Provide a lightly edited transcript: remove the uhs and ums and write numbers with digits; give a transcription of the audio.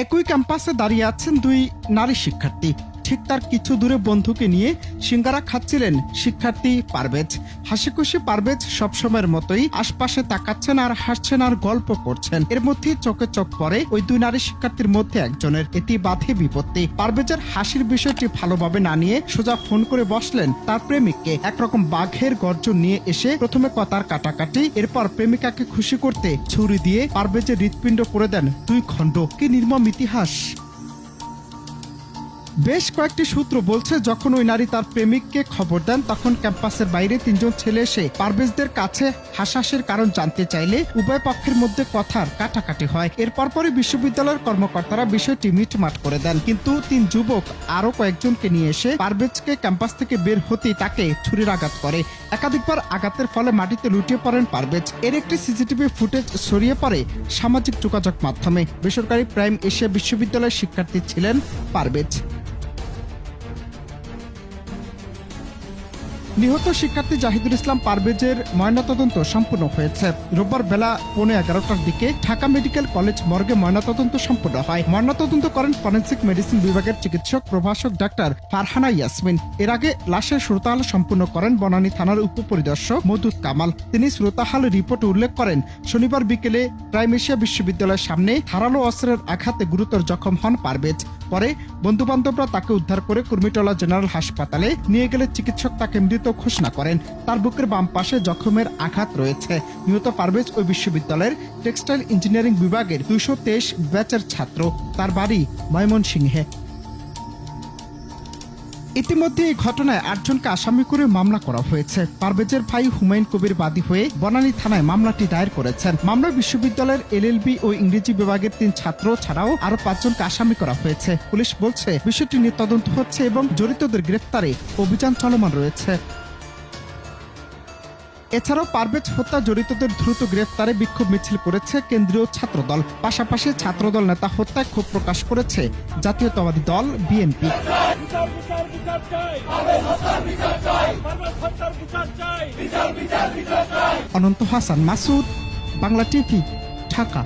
একই ক্যাম্পাসে দাঁড়িয়ে আছেন দুই নারী শিক্ষার্থী। ঠিক তার কিছু দূরে বন্ধুকে নিয়ে সিঙ্গারা খাচ্ছিলেন শিক্ষার্থী পারভেজ। হাসিখুশি পারভেজ সবসময়ের মতোই আশপাশে তাকাচ্ছেন আর হাসছেন আর গল্প করছেন। এর মধ্যেই চোখে চোখ পড়ে ওই দুই নারী শিক্ষার্থীর মধ্যে একজনের। এটি বাধে বিপত্তি। পারভেজের হাসির বিষয়টি ভালোভাবে না নিয়ে সোজা ফোন করে বসলেন তার প্রেমিককে। একরকম বাঘের গর্জন নিয়ে এসে প্রথমে কথার কাটাকাটি, এরপর প্রেমিকাকে খুশি করতে ছুরি দিয়ে পারভেজের হৃৎপিণ্ড করে দেন 2 খণ্ড। কি নির্মম ইতিহাস! বেশ কয়েকটি সূত্র বলছে, যখন ওই নারী তার প্রেমিককে খবর দেন তখন ক্যাম্পাসের বাইরে 3 জন ছেলে এসে পারভেজদের কাছে হাসাহাসির কারণ জানতে চাইলে উভয় পক্ষের মধ্যে কথার কাটাকাটি হয়। এরপর পরই বিশ্ববিদ্যালয়ের কর্মকর্তারা বিষয়টি মিটমাট করে দেন। কিন্তু 3 যুবক আরো কয়েকজনকে নিয়ে এসে পারভেজকে ক্যাম্পাস থেকে বের হতেই তাকে ছুরির আঘাত করে। একাধিকবার আঘাতের ফলে মাটিতে লুটিয়ে পড়েন পারভেজ। এর একটি সিসিটিভি ফুটেজ ছড়িয়ে পড়ে সামাজিক যোগাযোগ মাধ্যমে। বেসরকারি প্রাইম এশিয়া বিশ্ববিদ্যালয়ের শিক্ষার্থী ছিলেন পারভেজ। নিহত শিক্ষার্থী জাহিদুল ইসলাম পারভেজের ময়নাতদন্ত সম্পূর্ণ হয়েছে। রোববার বেলা 11:15টার দিকে ঢাকা মেডিকেল কলেজ মর্গে ময়নাতদন্ত সম্পূর্ণ হয়। ময়নাতদন্ত করেন ফরেনসিক মেডিসিন বিভাগের চিকিৎসক প্রভাষক ডাক্তার ফারহানা ইয়াসমিন। এর আগে লাশের শ্রোতাহাল সম্পূর্ণ করেন বনানী থানার উপপরিদর্শক মওদুদ কামাল। তিনি শ্রোতাহাল রিপোর্টে উল্লেখ করেন, শনিবার বিকেলে প্রাইম এশিয়া বিশ্ববিদ্যালয়ের সামনে ধারালো অস্ত্রের আঘাতে গুরুতর জখম হন পারভেজ। পরে বন্ধুবান্ধবরা তাকে উদ্ধার করে কুর্মিটোলা জেনারেল হাসপাতালে নিয়ে গেলে চিকিৎসক তাকে মৃত ঘোষণা করেন। তার বুকের বাম পাশে জখমের আঘাত রয়েছে। নিহত পারভেজ ওই বিশ্ববিদ্যালয়ের টেক্সটাইল ইঞ্জিনিয়ারিং বিভাগের 223 ব্যাচের ছাত্র। তার বাড়ি ময়মনসিংহে। ইতিমধ্যে এই ঘটনায় 8 জনকে আসামি করে মামলা করা হয়েছে। পারভেজের ভাই হুমায়ুন কবির বাদী হয়ে বনানী থানায় মামলাটি দায়ের করেছেন। মামলায় বিশ্ববিদ্যালয়ের এলএলবি ও ইংরেজি বিভাগের 3 ছাত্র ছাড়াও আরো 5 জনকে আসামি করা হয়েছে। পুলিশ বলছে বিষয়টি নিয়ে তদন্ত হচ্ছে এবং জড়িতদের গ্রেফতারে অভিযান চলমান রয়েছে। এছাড়াও পারভেজ হত্যা জড়িতদের দ্রুত গ্রেফতারে বিক্ষোভ মিছিল করেছে কেন্দ্রীয় ছাত্রদল। পাশাপাশি ছাত্রদল নেতা হত্যায় ক্ষোভ প্রকাশ করেছে জাতীয়তাবাদী দল বিএনপি। অনন্ত হাসান মাসুদ, বাংলা টিভি, ঢাকা।